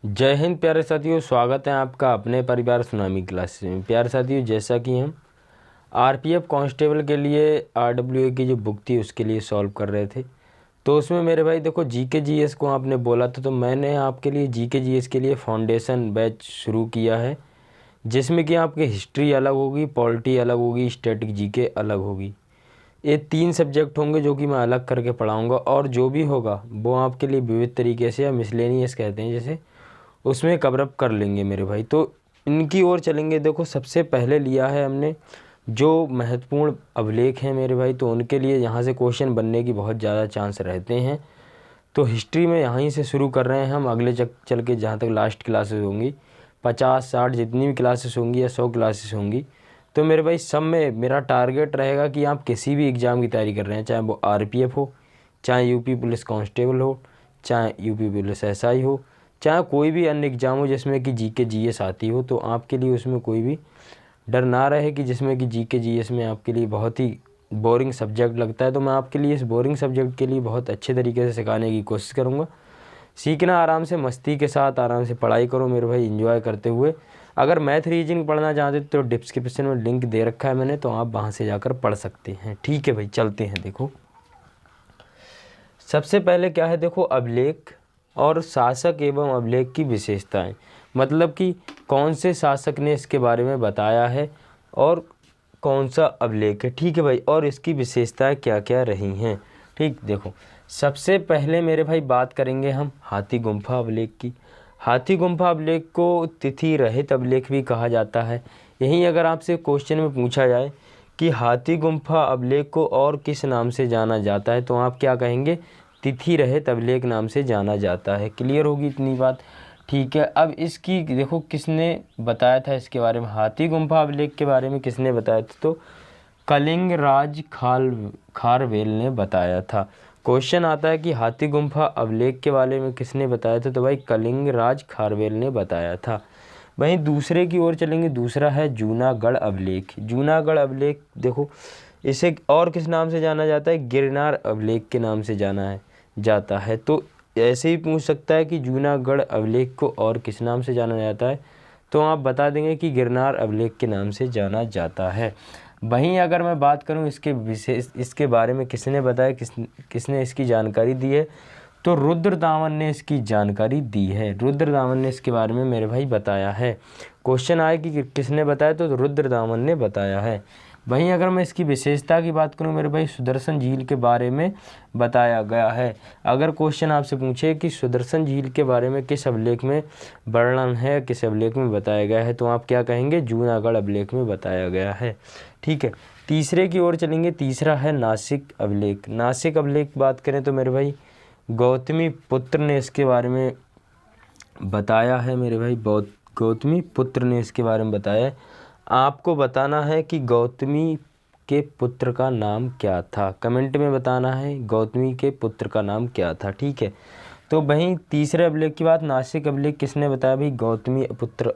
जय हिंद प्यारे साथियों, स्वागत है आपका अपने परिवार सुनामी क्लासेस में। प्यारे साथियों, जैसा कि हम आरपीएफ कांस्टेबल के लिए आरडब्ल्यूए की जो बुक थी उसके लिए सॉल्व कर रहे थे, तो उसमें मेरे भाई देखो जीके जीएस को आपने बोला था, तो मैंने आपके लिए जीके जीएस के लिए फाउंडेशन बैच शुरू किया है, जिसमें कि आपकी हिस्ट्री अलग होगी, पॉलिटी अलग होगी, स्टैटिक जीके अलग होगी। ये 3 सब्जेक्ट होंगे जो कि मैं अलग करके पढ़ाऊँगा, और जो भी होगा वो आपके लिए विविध तरीके से, या मिसलेनियस कहते हैं जैसे, उसमें कवर अप कर लेंगे मेरे भाई। तो इनकी ओर चलेंगे। देखो, सबसे पहले लिया है हमने जो महत्वपूर्ण अभिलेख हैं मेरे भाई, तो उनके लिए यहाँ से क्वेश्चन बनने की बहुत ज़्यादा चांस रहते हैं। तो हिस्ट्री में यहीं से शुरू कर रहे हैं हम, अगले चल के जहाँ तक लास्ट क्लासेस होंगी, 50-60 जितनी भी क्लासेस होंगी या 100 क्लासेस होंगी, तो मेरे भाई सब में मेरा टारगेट रहेगा कि आप किसी भी एग्ज़ाम की तैयारी कर रहे हैं, चाहे वो आरपीएफ हो, चाहे यूपी पुलिस कांस्टेबल हो, चाहे यूपी पुलिस एसआई हो, चाहे कोई भी अन्य एग्ज़ाम हो जिसमें कि जीके जीएस आती हो, तो आपके लिए उसमें कोई भी डर ना रहे कि जिसमें कि जीके जीएस में आपके लिए बहुत ही बोरिंग सब्जेक्ट लगता है। तो मैं आपके लिए इस बोरिंग सब्जेक्ट के लिए बहुत अच्छे तरीके से सिखाने की कोशिश करूँगा। सीखना आराम से, मस्ती के साथ आराम से पढ़ाई करो मेरे भाई, एंजॉय करते हुए। अगर मैथ रीजनिंग पढ़ना चाहते तो डिस्क्रिप्शन में लिंक दे रखा है मैंने, तो आप वहाँ से जाकर पढ़ सकते हैं। ठीक है भाई, चलते हैं। देखो, सबसे पहले क्या है, देखो अभिलेख और शासक एवं अभिलेख की विशेषताएं, मतलब कि कौन से शासक ने इसके बारे में बताया है और कौन सा अभिलेख है। ठीक है भाई, और इसकी विशेषताएं क्या क्या रही हैं। ठीक, देखो सबसे पहले मेरे भाई बात करेंगे हम हाथी गुम्फा अभिलेख की। हाथी गुम्फा अभिलेख को तिथि रहित अभिलेख भी कहा जाता है। यहीं अगर आपसे क्वेश्चन में पूछा जाए कि हाथी गुम्फा अभिलेख को और किस नाम से जाना जाता है, तो आप क्या कहेंगे? तिथि रहित अभिलेख नाम से जाना जाता है। क्लियर होगी इतनी बात? ठीक है। अब इसकी देखो किसने बताया था इसके बारे में, हाथी गुम्फा अभिलेख के बारे में किसने बताया था? तो कलिंग राज खारवेल ने बताया था। क्वेश्चन आता है कि हाथी गुम्फा अभिलेख के बारे में किसने बताया था, तो भाई कलिंग राज खारवेल ने बताया था। वहीं दूसरे की ओर चलेंगे, दूसरा है जूनागढ़ अभिलेख। जूनागढ़ अभिलेख देखो, इसे और किस नाम से जाना जाता है? गिरनार अभिलेख के नाम से जाता है। तो ऐसे ही पूछ सकता है कि जूनागढ़ अभिलेख को और किस नाम से जाना जाता है, तो आप बता देंगे कि गिरनार अभिलेख के नाम से जाना जाता है। वहीं अगर मैं बात करूं इसके बारे में किसने बताया, किसने इसकी जानकारी दी है, तो रुद्रदामन ने इसकी जानकारी दी है। रुद्रदामन ने इसके बारे में मेरे भाई बताया है। क्वेश्चन आए कि किसने बताया, तो रुद्रदामन ने बताया है। वहीं अगर मैं इसकी विशेषता की बात करूं मेरे भाई, सुदर्शन झील के बारे में बताया गया है। अगर क्वेश्चन आपसे पूछे कि सुदर्शन झील के बारे में किस अभिलेख में वर्णन है, किस अभिलेख में बताया गया है, तो आप क्या कहेंगे? जूनागढ़ अभिलेख में बताया गया है। ठीक है। तीसरे की ओर चलेंगे, तीसरा है नासिक अभिलेख। नासिक अभिलेख की बात करें तो मेरे भाई गौतमी पुत्र ने इसके बारे में बताया है। मेरे भाई गौतमी पुत्र ने इसके बारे में बताया है। आपको बताना है कि गौतमी के पुत्र का नाम क्या था। कमेंट में बताना है गौतमी के पुत्र का नाम क्या था। ठीक है। तो वहीं तीसरे अभिलेख की बात, नासिक अभिलेख किसने बताया? भाई गौतमी पुत्र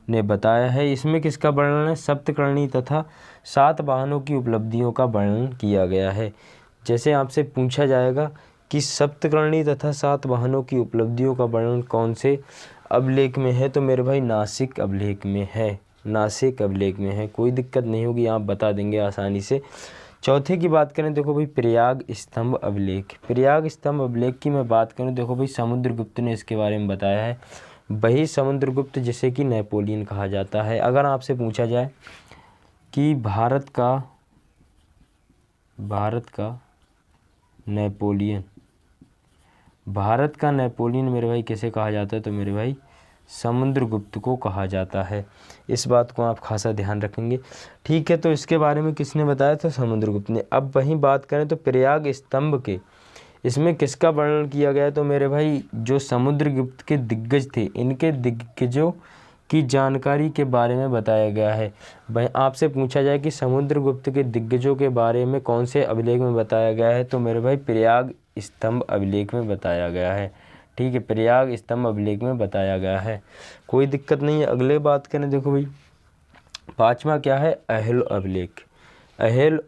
ने बताया है। इसमें किसका वर्णन है? सप्तकर्णी तथा 7 वाहनों की उपलब्धियों का वर्णन किया गया है। जैसे आपसे पूछा जाएगा कि सप्तकर्णी तथा 7 वाहनों की उपलब्धियों का वर्णन कौन से अभिलेख में है, तो मेरे भाई नासिक अभिलेख में है। नासिक अभिलेख में है, कोई दिक्कत नहीं होगी, आप बता देंगे आसानी से। चौथे की बात करें, देखो भाई प्रयाग स्तंभ अभिलेख। प्रयाग स्तंभ अभिलेख की मैं बात करूं, देखो भाई समुद्रगुप्त ने इसके बारे में बताया है। वही समुद्रगुप्त जिसे कि नेपोलियन कहा जाता है। अगर आपसे पूछा जाए कि भारत का नेपोलियन मेरे भाई किसे कहा जाता है, तो मेरे भाई समुद्रगुप्त को कहा जाता है। इस बात को आप खासा ध्यान रखेंगे। ठीक है। तो इसके बारे में किसने बताया था? समुद्रगुप्त ने। अब वहीं बात करें तो प्रयाग स्तंभ के, इसमें किसका वर्णन किया गया है, तो मेरे भाई जो समुद्रगुप्त के दिग्गज थे, इनके दिग्गजों की जानकारी के बारे में बताया गया है। भाई आपसे पूछा जाए कि समुद्रगुप्त के दिग्गजों के बारे में कौन से अभिलेख में बताया गया है, तो मेरे भाई प्रयाग स्तंभ अभिलेख में बताया गया है। ठीक है, प्रयाग स्तंभ अभिलेख में बताया गया है, कोई दिक्कत नहीं है। अगले बात करें, देखो भाई पांचवा क्या है? अहेल अभिलेख। अहेल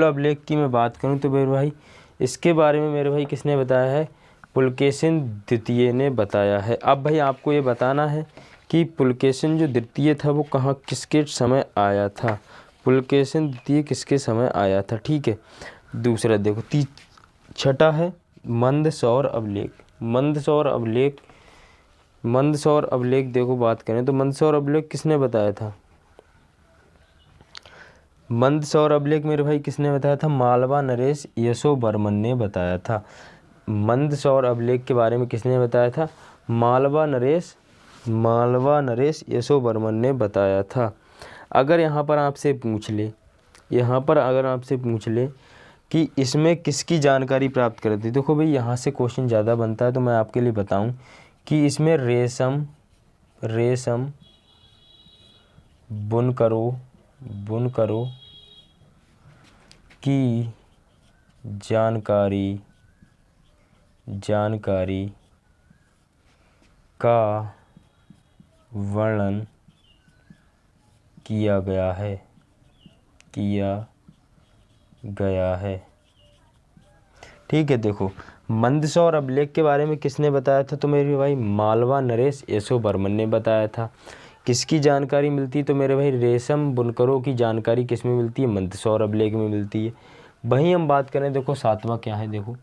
अभिलेख की मैं बात करूं तो मेरे भाई इसके बारे में मेरे भाई किसने बताया है? पुलकेशिन द्वितीय ने बताया है। अब भाई आपको ये बताना है कि पुलकेशिन जो द्वितीय था वो कहाँ किसके समय आया था, पुलकेशिन द्वितीय किसके समय आया था। ठीक है, दूसरा देखो छठा है मंदसौर अभिलेख। मंदसौर अभिलेख देखो बात करें तो मंदसौर अभिलेख किसने बताया था, मंदसौर अभिलेख मेरे भाई किसने बताया था, मालवा नरेश यशोवर्मन ने बताया था। मंदसौर अभिलेख के बारे में किसने बताया था, मालवा नरेश यशोवर्मन ने बताया था। अगर यहाँ पर आपसे पूछ ले कि इसमें किसकी जानकारी प्राप्त कर दी, देखो भाई यहाँ से क्वेश्चन ज़्यादा बनता है तो मैं आपके लिए बताऊं कि इसमें रेशम बुनकरों की जानकारी का वर्णन किया गया है। ठीक है, देखो मंदसौर अभिलेख के बारे में किसने बताया था, तो मेरे भाई मालवा नरेश यशोवर्मन ने बताया था। किसकी जानकारी मिलती है, तो मेरे भाई रेशम बुनकरों की जानकारी किस में मिलती है, मंदसौर अभिलेख में मिलती है। वहीं हम बात करें, देखो सातवां क्या है, देखो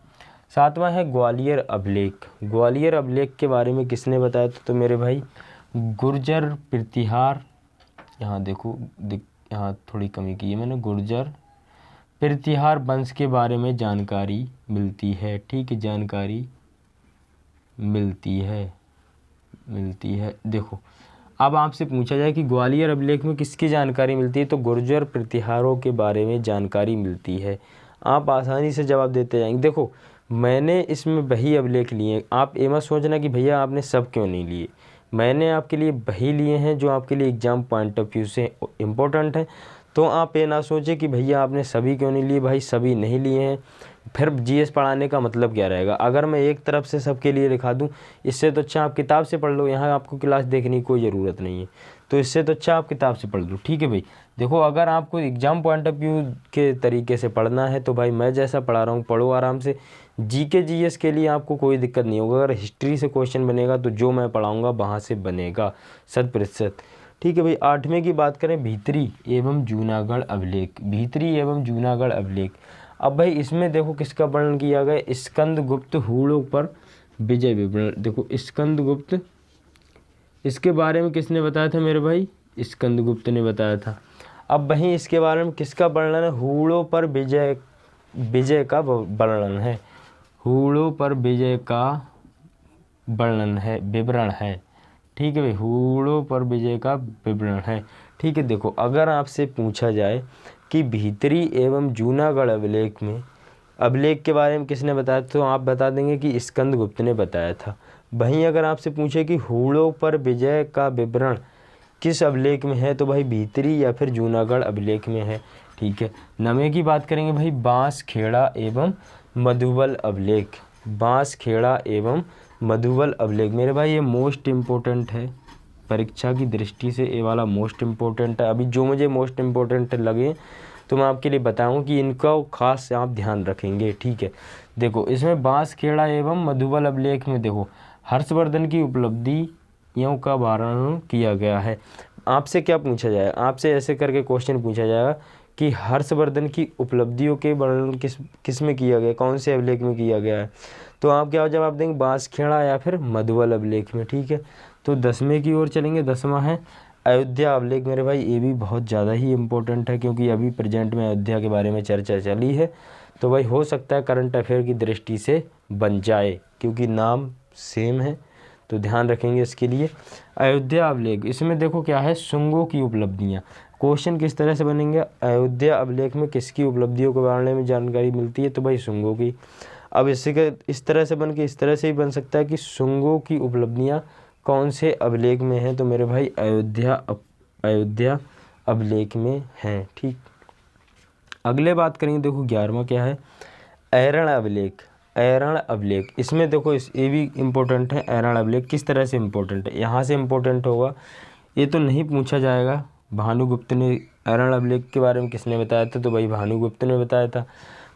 सातवां है ग्वालियर अभिलेख। ग्वालियर अभिलेख के बारे में किसने बताया था, तो मेरे भाई गुर्जर प्रतिहार, यहाँ देखो यहाँ थोड़ी कमी की है मैंने, गुर्जर प्रतिहार वंश के बारे में जानकारी मिलती है। ठीक है, जानकारी मिलती है। देखो अब आपसे पूछा जाए कि ग्वालियर अभिलेख में किसकी जानकारी मिलती है, तो गुर्जर प्रतिहारों के बारे में जानकारी मिलती है। आप आसानी से जवाब देते जाएंगे। देखो मैंने इसमें वही अभिलेख लिए, आप ये मत सोचना कि भैया आपने सब क्यों नहीं लिए, मैंने आपके लिए वही लिए हैं जो आपके लिए एग्ज़ाम पॉइंट ऑफ व्यू से इम्पोर्टेंट है। तो आप ये ना सोचें कि भैया आपने सभी क्यों नहीं लिए, भाई सभी नहीं लिए हैं, फिर जीएस पढ़ाने का मतलब क्या रहेगा। अगर मैं एक तरफ से सबके लिए लिखा दूं, इससे तो अच्छा आप किताब से पढ़ लो, यहाँ आपको क्लास देखने की कोई ज़रूरत नहीं है, तो इससे तो अच्छा आप किताब से पढ़ लो। ठीक है भाई, देखो अगर आपको एग्ज़ाम पॉइंट ऑफ व्यू के तरीके से पढ़ना है तो भाई मैं जैसा पढ़ा रहा हूँ पढ़ो आराम से। जीके जीएस के लिए आपको कोई दिक्कत नहीं होगा, अगर हिस्ट्री से क्वेश्चन बनेगा तो जो मैं पढ़ाऊँगा वहाँ से बनेगा 100%। ठीक है भाई, आठवें की बात करें, भीतरी एवं जूनागढ़ अभिलेख। अब भाई इसमें देखो किसका वर्णन किया गया, स्कंदगुप्त हूणों पर विजय विवरण। देखो स्कंदगुप्त, इसके बारे में किसने बताया था मेरे भाई, स्कंदगुप्त ने बताया था। अब वहीं इसके बारे में किसका वर्णन है, हूणों पर विजय का वर्णन है, हूणों पर विजय का विवरण है। ठीक है भाई, हूणों पर विजय का विवरण है। ठीक है, देखो अगर आपसे पूछा जाए कि भीतरी एवं जूनागढ़ अभिलेख के बारे में किसने बताया, तो आप बता देंगे कि स्कंदगुप्त ने बताया था। वहीं अगर आपसे पूछे कि हूणों पर विजय का विवरण किस अभिलेख में है, तो भाई भीतरी या फिर जूनागढ़ अभिलेख में है। ठीक है, नवे की बात करेंगे भाई, बांसखेड़ा एवं मधुबल अभिलेख। मेरे भाई ये मोस्ट इम्पोर्टेंट है, परीक्षा की दृष्टि से ये वाला मोस्ट इम्पोर्टेंट है। अभी जो मुझे मोस्ट इम्पोर्टेंट लगे तो मैं आपके लिए बताऊं कि इनका खास आप ध्यान रखेंगे। ठीक है, देखो इसमें बांसखेड़ा एवं मधुबल अभिलेख में देखो हर्षवर्धन की उपलब्धियों का वर्णन किया गया है। आपसे क्या पूछा जाएगा, आपसे ऐसे करके क्वेश्चन पूछा जाएगा कि हर्षवर्धन की उपलब्धियों के वर्णन किस में किया गया, कौन से अभिलेख में किया गया है, तो आप क्या जवाब देंगे, बांसखेड़ा या फिर मधुबल अभिलेख में। ठीक है, तो 10वें की ओर चलेंगे। 10वां है अयोध्या अभिलेख। मेरे भाई ये भी बहुत ज़्यादा ही इम्पोर्टेंट है, क्योंकि अभी प्रेजेंट में अयोध्या के बारे में चर्चा चली है, तो भाई हो सकता है करंट अफेयर की दृष्टि से बन जाए, क्योंकि नाम सेम है, तो ध्यान रखेंगे इसके लिए। अयोध्या अभिलेख, इसमें देखो क्या है, शुंगों की उपलब्धियाँ। क्वेश्चन किस तरह से बनेंगे, अयोध्या अभिलेख में किसकी उपलब्धियों के बारे में जानकारी मिलती है, तो भाई शुंगों की। अब इससे इस तरह से बन के इस तरह से ही बन सकता है कि शुंगों की उपलब्धियाँ कौन से अभिलेख में हैं, तो मेरे भाई अयोध्या अभिलेख में हैं। ठीक, अगले बात करेंगे, देखो 11वां क्या है, ऐरण अभिलेख। इसमें देखो ये भी इम्पोर्टेंट है। ऐरण अभिलेख किस तरह से इम्पोर्टेंट है, यहाँ से इम्पोर्टेंट होगा, ये तो नहीं पूछा जाएगा। भानुगुप्त ने ऐरण अभिलेख के बारे में किसने बताया था, तो भाई भानुगुप्त ने बताया था।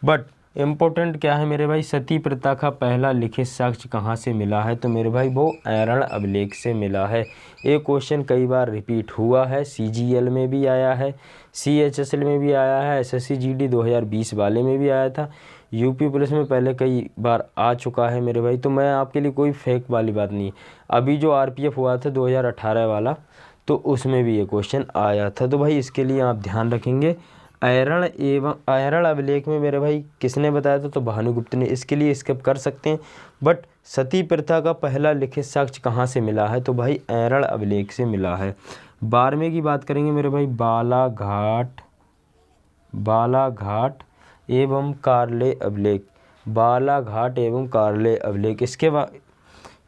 बट इम्पोर्टेंट क्या है मेरे भाई, सती प्रथा का पहला लिखित साक्ष्य कहाँ से मिला है, तो मेरे भाई वो ऐरण अभिलेख से मिला है। ये क्वेश्चन कई बार रिपीट हुआ है, CGL में भी आया है, CHSL में भी आया है, SSC GD 2020 वाले में भी आया था, यूपी पुलिस में पहले कई बार आ चुका है मेरे भाई। तो मैं आपके लिए कोई फेक वाली बात नहीं, अभी जो RPF हुआ था 2018 वाला, तो उसमें भी ये क्वेश्चन आया था। तो भाई इसके लिए आप ध्यान रखेंगे। ऐरण अभिलेख में मेरे भाई किसने बताया था, तो भानुगुप्त ने। इसके लिए स्किप कर सकते हैं, बट सती प्रथा का पहला लिखित साक्ष्य कहाँ से मिला है, तो भाई ऐरण अभिलेख से मिला है। 12वें की बात करेंगे मेरे भाई, बालाघाट एवं कार्ले अभिलेख। बालाघाट एवं कार्ले अभिलेख, इसके बाद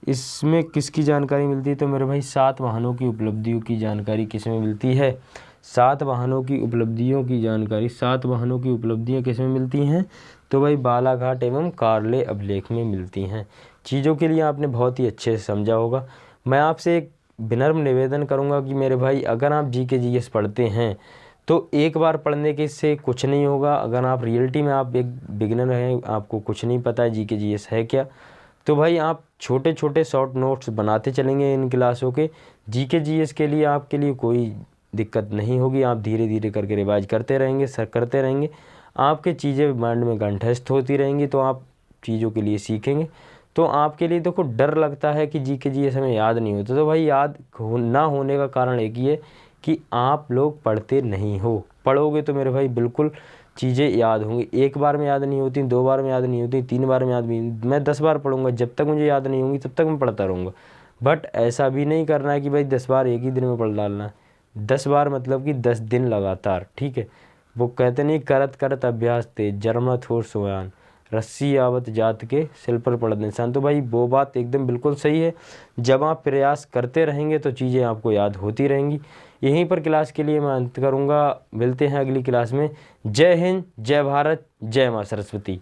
इसमें किसकी जानकारी मिलती है, तो मेरे भाई सातवाहनों की उपलब्धियों की जानकारी किसमें मिलती है, सातवाहनों की उपलब्धियों की जानकारी, सातवाहनों की उपलब्धियां किसमें मिलती हैं, तो भाई बालाघाट एवं कार्ले अभिलेख में मिलती हैं। चीज़ों के लिए आपने बहुत ही अच्छे से समझा होगा। मैं आपसे एक विनम्र निवेदन करूंगा कि मेरे भाई अगर आप GK GS पढ़ते हैं तो एक बार पढ़ने के से कुछ नहीं होगा। अगर आप रियलिटी में आप एक बिगिनर हैं, आपको कुछ नहीं पता है GK GS है क्या, तो भाई आप छोटे छोटे शॉर्ट नोट्स बनाते चलेंगे इन क्लासों के। GK GS के लिए आपके लिए कोई दिक्कत नहीं होगी, आप धीरे धीरे करके रिवाइज करते रहेंगे, आपके चीज़ें माइंड में कंठस्थ होती रहेंगी, तो आप चीज़ों के लिए सीखेंगे। तो आपके लिए देखो डर लगता है कि GK GS हमें याद नहीं होता, तो भाई याद ना होने का कारण एक ही है कि आप लोग पढ़ते नहीं हो। पढ़ोगे तो मेरे भाई बिल्कुल चीज़ें याद होंगी। एक बार में याद नहीं होती, 2 बार में याद नहीं होती, 3 बार में याद नहीं, मैं 10 बार पढ़ूंगा, जब तक मुझे याद नहीं होंगी तब तक मैं पढ़ता रहूँगा। बट ऐसा भी नहीं करना है कि भाई 10 बार एक ही दिन में पढ़ डालना है। 10 बार मतलब कि 10 दिन लगातार, ठीक है। वो कहते नहीं, करत करत अभ्यास तेज जरमत हो सोयान, रस्सी आवत जात के सिल पर पड़त निशान। तो भाई वो बात एकदम बिल्कुल सही है। जब आप प्रयास करते रहेंगे तो चीज़ें आपको याद होती रहेंगी। यहीं पर क्लास के लिए मैं अंत करूँगा। मिलते हैं अगली क्लास में। जय हिंद, जय भारत, जय माँ सरस्वती।